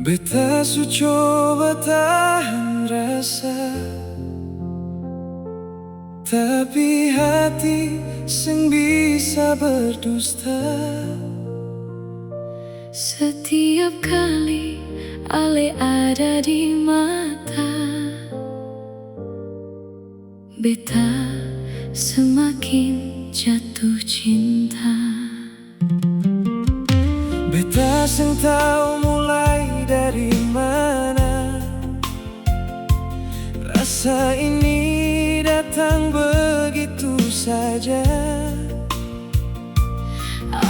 Beta su coba tahan rasa, tapi hati sing bisa berdusta. Setiap kali Ale ada di mata, beta semakin jatuh cinta. Beta sing tahu mulai dari mana rasa ini datang begitu saja.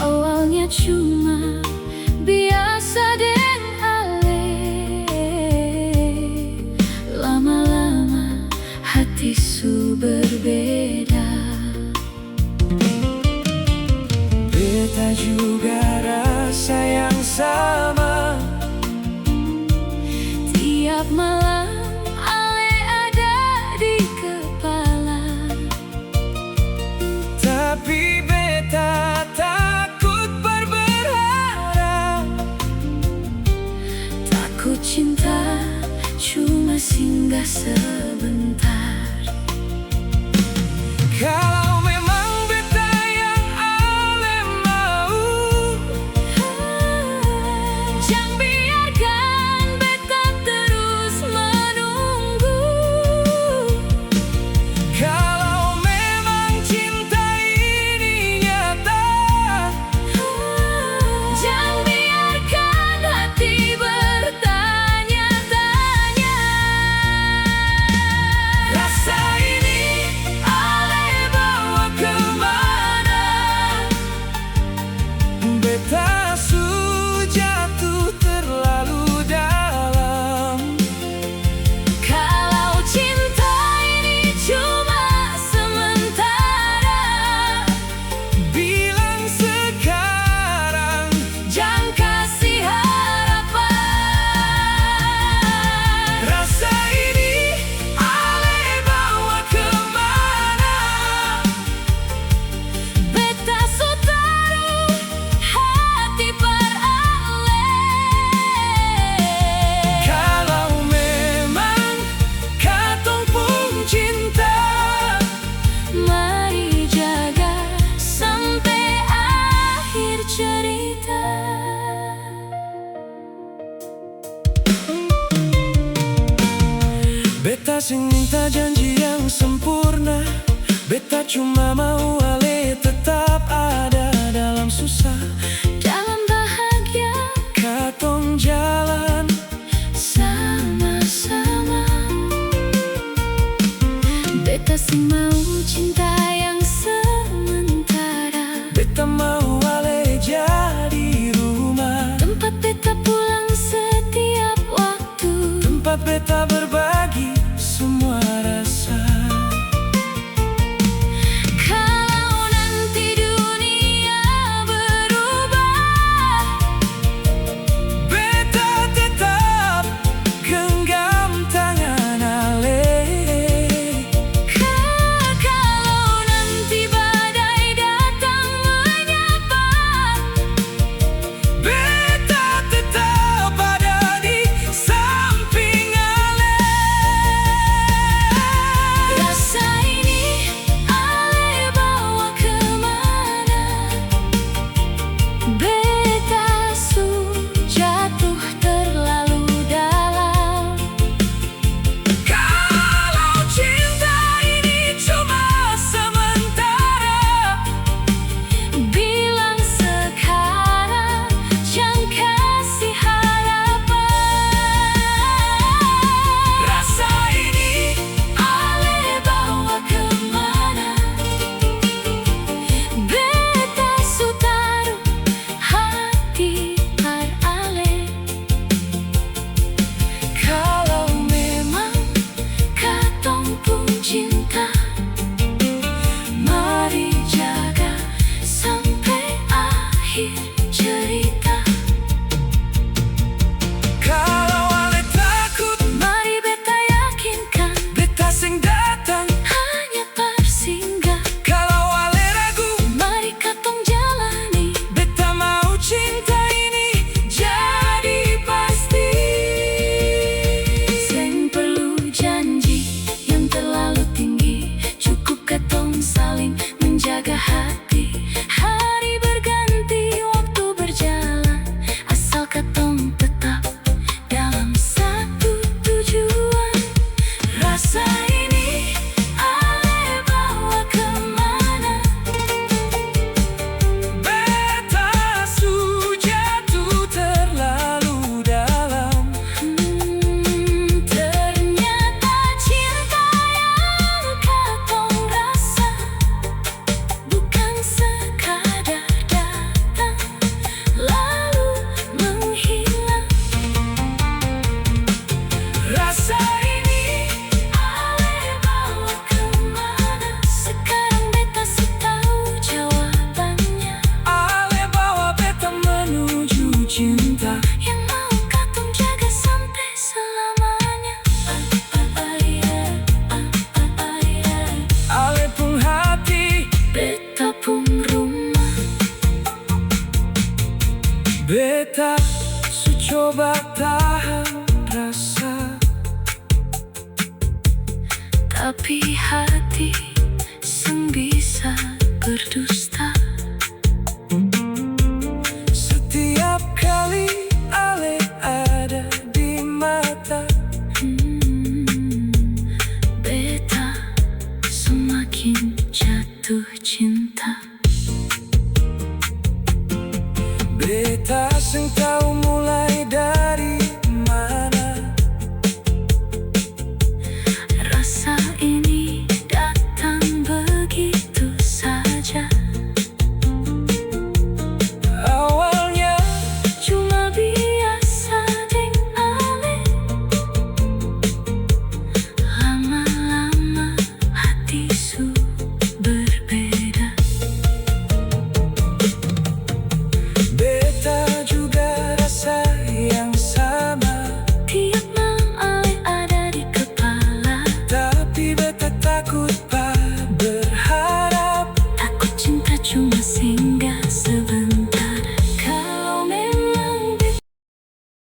Awalnya cuma biasa deng Ale, lama-lama hati su berbeda. Beta juga rasa yang sama. Tiap malam Ale ada di kepala, tapi beta takut berharap. takut cinta cuma singgah sebentar. Kalau memang beta yang Ale mau, jangan biarkan beta terus menunggu. kalau memang cinta ini nyata, Jangan biarkan hati bertanya-tanya. rasa ini Ale bawa kemana? Beta su jatuh terlalu dalam. Kalau cinta ini cuma sementara, Bilang sekarang, jangan kasih harapan. rasa ini Ale bawa kemana? Beta so taruh hati par Ale. Kalau memang katong pun cinta, Mari jaga sampai akhir cerita. beta sing minta janji yang sempurna. Beta cuma mau Ale tetap ada dalam susah. Dalam bahagia Katong jalan sama-sama. Beta sih mau cinta yang sementara, beta mau Ale jadi rumah, tempat beta pulang setiap waktu, tempat beta berbagi semua rasa. kalau nanti dunia coba tahan rasa, tapi hati